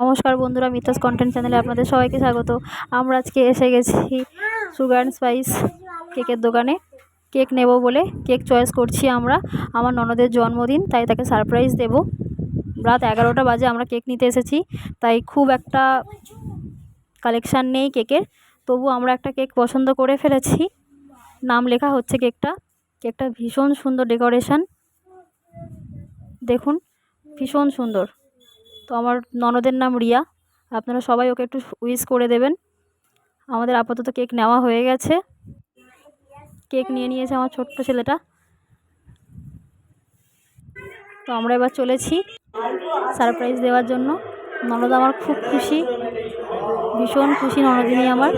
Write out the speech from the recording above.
নমস্কার বন্ধুরা, মিতাস কন্টেন্ট চ্যানেলে আপনাদের সবাইকে স্বাগত। আমরা আজকে এসে গেছি সুগার অ্যান্ড স্পাইস কেকের দোকানে। কেক নেব বলে কেক চয়েস করছি আমরা। আমার ননদের জন্মদিন, তাই তাকে সারপ্রাইজ দেব। রাত 11টা বাজে আমরা কেক নিতে এসেছি, তাই খুব একটা কালেকশান নেই কেকের। তবু আমরা একটা কেক পছন্দ করে ফেলেছি। নাম লেখা হচ্ছে কেকটা ভীষণ সুন্দর ডেকোরেশন, দেখুন ভীষণ সুন্দর। তো আমার ননদের নাম রিয়া, আপনারা সবাই ওকে একটু উইশ করে দেবেন। আমাদের আপাতত কেক নেওয়া হয়ে গেছে, কেক নিয়ে নিয়েছে আমার ছোট্ট ছেলেটা। তো আমরা এবার চলেছি সারপ্রাইজ দেওয়ার জন্য। ননদ আমার খুব খুশি, ভীষণ খুশি ননদিনী আমার।